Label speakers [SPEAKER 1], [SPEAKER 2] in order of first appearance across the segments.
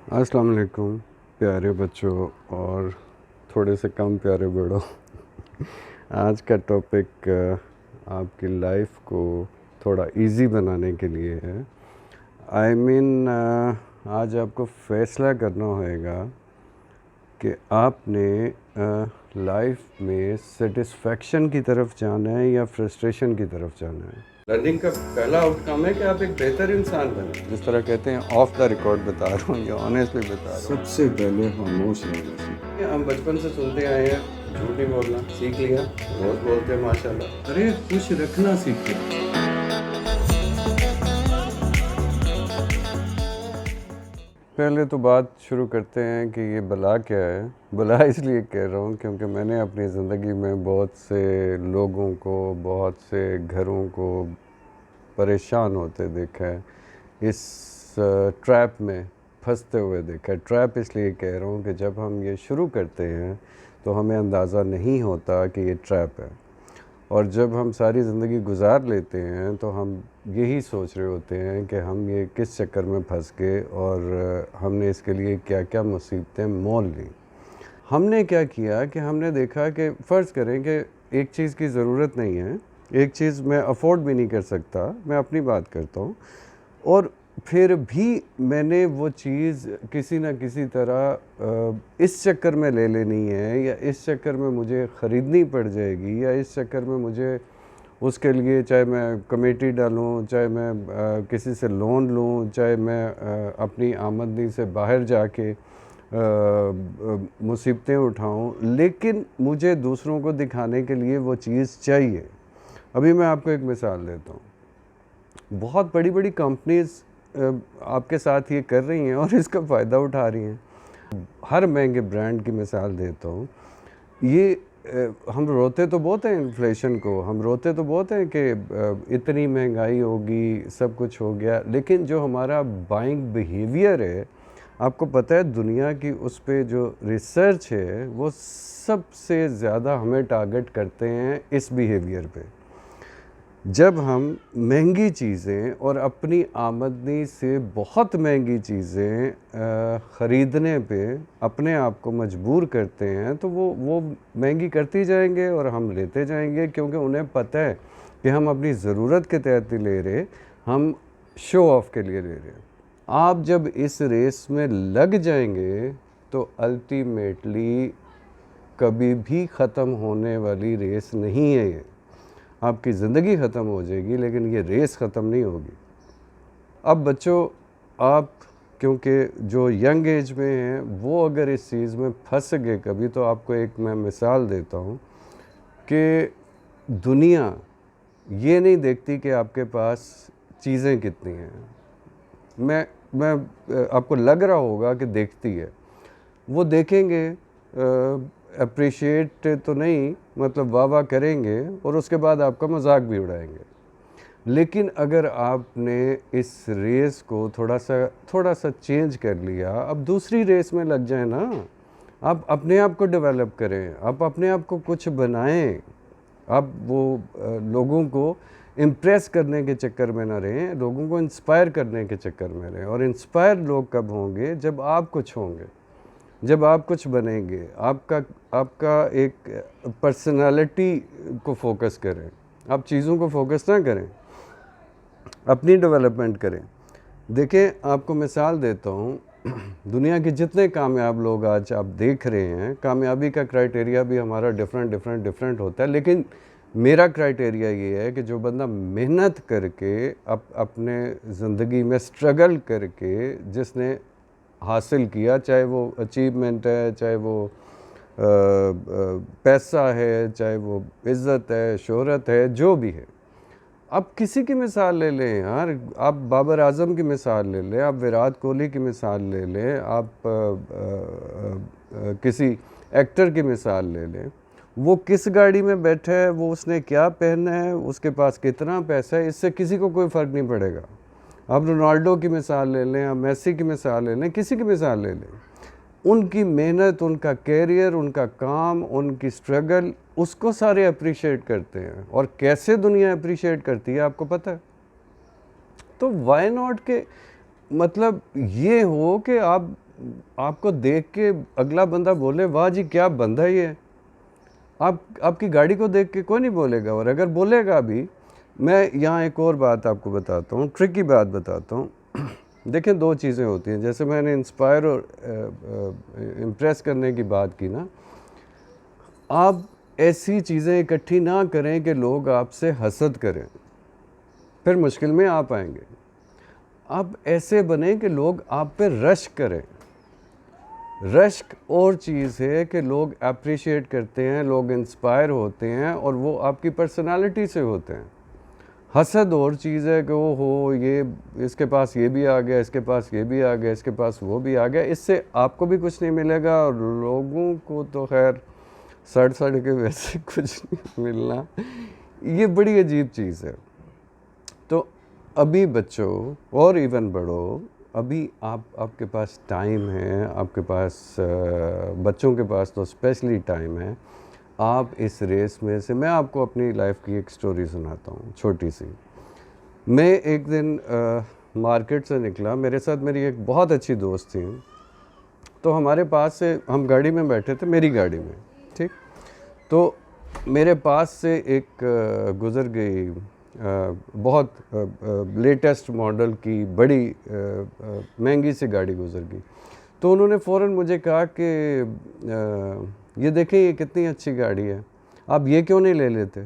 [SPEAKER 1] अस्सलाम वालेकुम प्यारे बच्चों और थोड़े से कम प्यारे बड़ों। आज का टॉपिक आपकी लाइफ को थोड़ा इजी बनाने के लिए है। आज आपको फैसला करना होगा कि आपने लाइफ में सेटिस्फैक्शन की तरफ जाना है या फ्रस्ट्रेशन की तरफ जाना है। लर्निंग का पहला आउटकम है कि आप एक बेहतर इंसान बने। जिस तरह कहते हैं ऑफ द रिकॉर्ड बता रहा हूँ या ऑनेस्टली बता रहा हूँ, सबसे पहले खामोश रहना सीखिए। हम बचपन से सुनते आए हैं झूठ नहीं बोलना, सीख लिया, रोज बोलते हैं माशाल्लाह। अरे खुश रखना सीखिए। पहले तो बात शुरू करते हैं कि ये बला क्या है। बला इसलिए कह रहा हूँ क्योंकि मैंने अपनी ज़िंदगी में बहुत से लोगों को, बहुत से घरों को परेशान होते देखा है, इस ट्रैप में फंसते हुए देखा है। ट्रैप इसलिए कह रहा हूँ कि जब हम ये शुरू करते हैं तो हमें अंदाज़ा नहीं होता कि ये ट्रैप है, और जब हम सारी ज़िंदगी गुजार लेते हैं तो हम यही सोच रहे होते हैं कि हम ये किस चक्कर में फंस गए और हमने इसके लिए क्या क्या मुसीबतें मोल ली। हमने क्या किया कि हमने देखा कि फ़र्ज़ करें कि एक चीज़ की ज़रूरत नहीं है, एक चीज़ मैं अफोर्ड भी नहीं कर सकता, मैं अपनी बात करता हूँ, और फिर भी मैंने वो चीज़ किसी न किसी तरह इस चक्कर में ले लेनी है, या इस चक्कर में मुझे ख़रीदनी पड़ जाएगी, या इस चक्कर में मुझे उसके लिए चाहे मैं कमेटी डालूँ, चाहे मैं किसी से लोन लूँ, चाहे मैं अपनी आमदनी से बाहर जाके मुसीबतें उठाऊँ, लेकिन मुझे दूसरों को दिखाने के लिए वो चीज़ चाहिए। अभी मैं आपको एक मिसाल देता हूँ। बहुत बड़ी बड़ी कंपनीज़ आपके साथ ये कर रही हैं और इसका फ़ायदा उठा रही हैं। हर महंगे ब्रांड की मिसाल देता हूँ। ये हम रोते तो बहुत हैं इन्फ्लेशन को, हम रोते तो बहुत हैं कि इतनी महंगाई होगी, सब कुछ हो गया, लेकिन जो हमारा बाइंग बिहेवियर है, आपको पता है दुनिया की उस पे जो रिसर्च है वो सबसे ज़्यादा हमें टारगेट करते हैं इस बिहेवियर पे। जब हम महंगी चीज़ें और अपनी आमदनी से बहुत महंगी चीज़ें ख़रीदने पे अपने आप को मजबूर करते हैं, तो वो महंगी करती जाएंगे और हम लेते जाएंगे, क्योंकि उन्हें पता है कि हम अपनी ज़रूरत के तहत ही ले रहे, हम शो ऑफ के लिए ले रहे हैं। आप जब इस रेस में लग जाएंगे तो अल्टीमेटली कभी भी ख़त्म होने वाली रेस नहीं है ये। आपकी ज़िंदगी ख़त्म हो जाएगी लेकिन ये रेस ख़त्म नहीं होगी। अब बच्चों, आप क्योंकि जो यंग एज में हैं वो अगर इस चीज़ में फंस गए कभी, तो आपको एक मैं मिसाल देता हूँ कि दुनिया ये नहीं देखती कि आपके पास चीज़ें कितनी हैं। मैं आपको लग रहा होगा कि देखती है, वो देखेंगे, अप्रिशिएट तो नहीं, मतलब वाह वाह करेंगे और उसके बाद आपका मजाक भी उड़ाएंगे। लेकिन अगर आपने इस रेस को थोड़ा सा चेंज कर लिया, अब दूसरी रेस में लग जाए ना, आप अपने आप को डेवलप करें, आप अपने आप को कुछ बनाएं, आप वो लोगों को इम्प्रेस करने के चक्कर में ना रहें, लोगों को इंस्पायर करने के चक्कर में रहें। और इंस्पायर लोग कब होंगे? जब आप कुछ होंगे, जब आप कुछ बनेंगे। आपका एक पर्सनालिटी को फोकस करें, आप चीज़ों को फोकस ना करें, अपनी डेवलपमेंट करें। देखें, आपको मिसाल देता हूँ, दुनिया के जितने कामयाब लोग आज आप देख रहे हैं, कामयाबी का क्राइटेरिया भी हमारा डिफरेंट होता है, लेकिन मेरा क्राइटेरिया ये है कि जो बंदा मेहनत करके अपने ज़िंदगी में स्ट्रगल करके जिसने हासिल किया, चाहे वो अचीवमेंट है, चाहे वो पैसा है, चाहे वो इज़्ज़त है, शोहरत है, जो भी है। आप किसी की मिसाल ले लें यार, आप बाबर आज़म की मिसाल ले लें, आप विराट कोहली की मिसाल ले लें, आप किसी एक्टर की मिसाल ले लें। वो किस गाड़ी में बैठा है, वो उसने क्या पहना है, उसके पास कितना पैसा है, इससे किसी को कोई फ़र्क नहीं पड़ेगा। आप रोनाल्डो की मिसाल ले लें, आप मेसी की मिसाल ले लें, किसी की मिसाल ले लें, उनकी मेहनत, उनका कैरियर, उनका काम, उनकी स्ट्रगल, उसको सारे अप्रिशिएट करते हैं। और कैसे दुनिया अप्रिशिएट करती है आपको पता है? तो वाई नॉट के मतलब ये हो कि आप आपको देख के अगला बंदा बोले वाह जी क्या बंदा ही है, आपकी गाड़ी को देख के कोई नहीं बोलेगा। और अगर बोलेगा भी, मैं यहाँ एक और बात आपको बताता हूँ, ट्रिकी बात बताता हूँ। देखें, दो चीज़ें होती हैं, जैसे मैंने इंस्पायर और इम्प्रेस करने की बात की ना, आप ऐसी चीज़ें इकट्ठी ना करें कि लोग आपसे हसद करें, फिर मुश्किल में आप आएंगे। आप ऐसे बने कि लोग आप पे रश्क करें। रश्क और चीज़ है कि लोग अप्रिशिएट करते हैं, लोग इंस्पायर होते हैं और वो आपकी पर्सनालिटी से होते हैं। हसद और चीज़ है कि वो हो, ये इसके पास ये भी आ गया, इसके पास ये भी आ गया, इसके पास वो भी आ गया, इससे आपको भी कुछ नहीं मिलेगा और लोगों को तो खैर सड़ सड़ के वैसे कुछ नहीं मिलना। ये बड़ी अजीब चीज़ है। तो अभी बच्चों और इवन बड़ों, अभी आपके पास टाइम है, आपके पास बच्चों के पास तो स्पेशली टाइम है। आप इस रेस में से, मैं आपको अपनी लाइफ की एक स्टोरी सुनाता हूँ छोटी सी। मैं एक दिन मार्केट से निकला, मेरे साथ मेरी एक बहुत अच्छी दोस्त थी। तो हमारे पास से हम गाड़ी में बैठे थे, मेरी गाड़ी में, ठीक। तो मेरे पास से एक गुज़र गई बहुत लेटेस्ट मॉडल की बड़ी महंगी सी गाड़ी गुज़र गई। तो उन्होंने फ़ौरन मुझे कहा कि ये देखें, ये कितनी अच्छी गाड़ी है, आप ये क्यों नहीं ले लेते।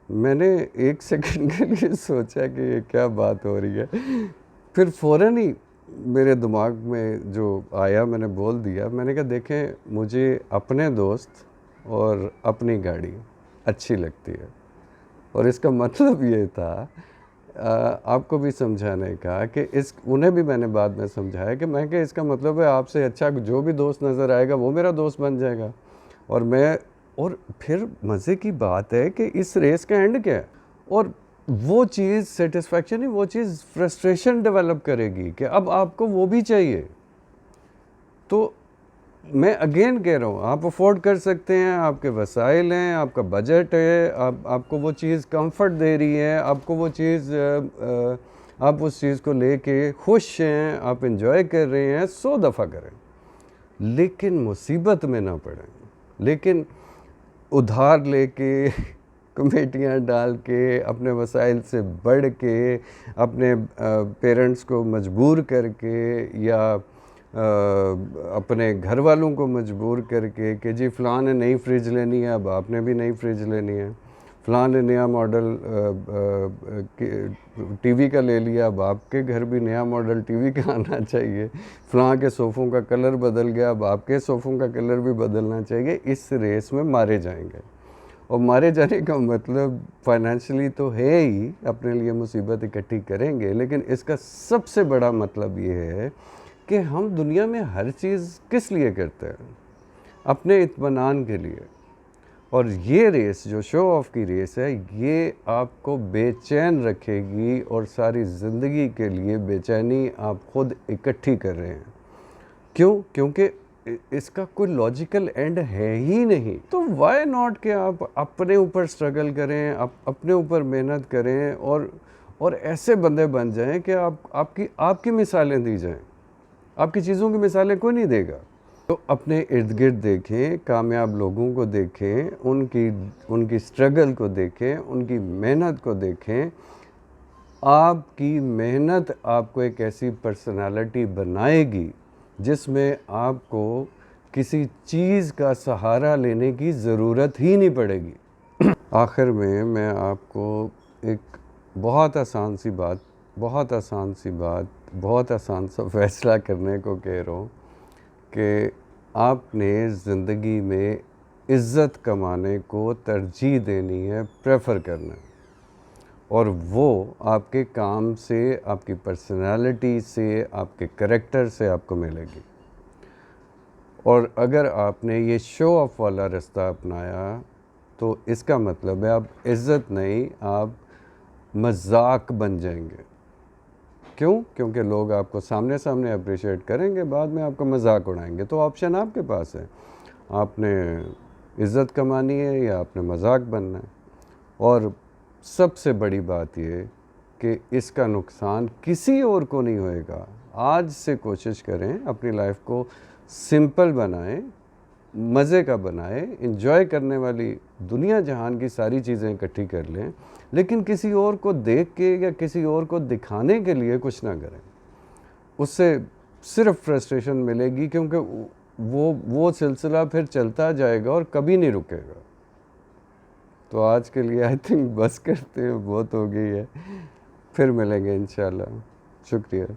[SPEAKER 1] मैंने एक सेकंड के लिए सोचा कि ये क्या बात हो रही है, फिर फ़ौरन ही मेरे दिमाग में जो आया मैंने बोल दिया। मैंने कहा देखें, मुझे अपने दोस्त और अपनी गाड़ी अच्छी लगती है। और इसका मतलब ये था आपको भी समझाने का कि उन्हें भी मैंने बाद में समझाया कि मैं कि इसका मतलब है आपसे अच्छा जो भी दोस्त नज़र आएगा वो मेरा दोस्त बन जाएगा। और फिर मज़े की बात है कि इस रेस का एंड क्या है, और वो चीज़ सेटिस्फेक्शन ही वो चीज़ फ्रस्ट्रेशन डेवलप करेगी कि अब आपको वो भी चाहिए। तो मैं अगेन कह रहा हूँ, आप अफोर्ड कर सकते हैं, आपके वसाइल हैं, आपका बजट है, आपको वो चीज़ कंफर्ट दे रही है, आपको वो चीज़ आप उस चीज़ को लेके खुश हैं, आप इंजॉय कर रहे हैं, 100 दफ़ा करें, लेकिन मुसीबत में ना पड़ें। लेकिन उधार लेके कमेटियाँ डाल के, अपने वसाइल से बढ़ के, अपने पेरेंट्स को मजबूर करके या अपने घर वालों को मजबूर करके कि जी फ़लाँ ने नई फ्रिज लेनी है, अब आपने भी नई फ्रिज लेनी है, फ़लाँ ने नया मॉडल टीवी का ले लिया, अब आपके घर भी नया मॉडल टीवी का आना चाहिए, फ़लाँ के सोफ़ों का कलर बदल गया, अब आपके सोफ़ों का कलर भी बदलना चाहिए। इस रेस में मारे जाएंगे, और मारे जाने का मतलब फाइनेंशियली तो है ही, अपने लिए मुसीबत इकट्ठी करेंगे, लेकिन इसका सबसे बड़ा मतलब ये है कि हम दुनिया में हर चीज़ किस लिए करते हैं, अपने इत्मीनान के लिए। और ये रेस जो शो ऑफ की रेस है, ये आपको बेचैन रखेगी और सारी ज़िंदगी के लिए बेचैनी आप खुद इकट्ठी कर रहे हैं। क्यों? क्योंकि इसका कोई लॉजिकल एंड है ही नहीं। तो वाई नॉट कि आप अपने ऊपर स्ट्रगल करें, अपने ऊपर मेहनत करें और ऐसे बंदे बन जाएं कि आपकी मिसालें दी जाएं। आपकी चीज़ों की मिसालें कोई नहीं देगा। तो अपने इर्द गिर्द देखें, कामयाब लोगों को देखें, उनकी स्ट्रगल को देखें, उनकी मेहनत को देखें। आपकी मेहनत आपको एक ऐसी पर्सनालिटी बनाएगी जिसमें आपको किसी चीज़ का सहारा लेने की ज़रूरत ही नहीं पड़ेगी। आखिर में मैं आपको एक बहुत आसान सा फैसला करने को कह रहा हूँ कि आपने ज़िंदगी में इज़्ज़त कमाने को तरजीह देनी है, प्रेफर करना है, और वो आपके काम से, आपकी पर्सनालिटी से, आपके करैक्टर से आपको मिलेगी। और अगर आपने ये शो ऑफ वाला रास्ता अपनाया तो इसका मतलब है आप इज़्ज़त नहीं, आप मजाक बन जाएंगे। क्यों? क्योंकि लोग आपको सामने सामने अप्रिशिएट करेंगे, बाद में आपका मजाक उड़ाएंगे। तो ऑप्शन आपके पास है, आपने इज़्ज़त कमानी है या आपने मजाक बनना है। और सबसे बड़ी बात ये कि इसका नुकसान किसी और को नहीं होएगा, आज से कोशिश करें, अपनी लाइफ को सिंपल बनाएं, मज़े का बनाएं, एंजॉय करने वाली दुनिया जहान की सारी चीज़ें इकट्ठी कर लें, लेकिन किसी और को देख के या किसी और को दिखाने के लिए कुछ ना करें। उससे सिर्फ फ्रस्ट्रेशन मिलेगी, क्योंकि वो सिलसिला फिर चलता जाएगा और कभी नहीं रुकेगा। तो आज के लिए आई थिंक बस करते हैं, बहुत हो गई है। फिर मिलेंगे इंशाल्लाह। शुक्रिया।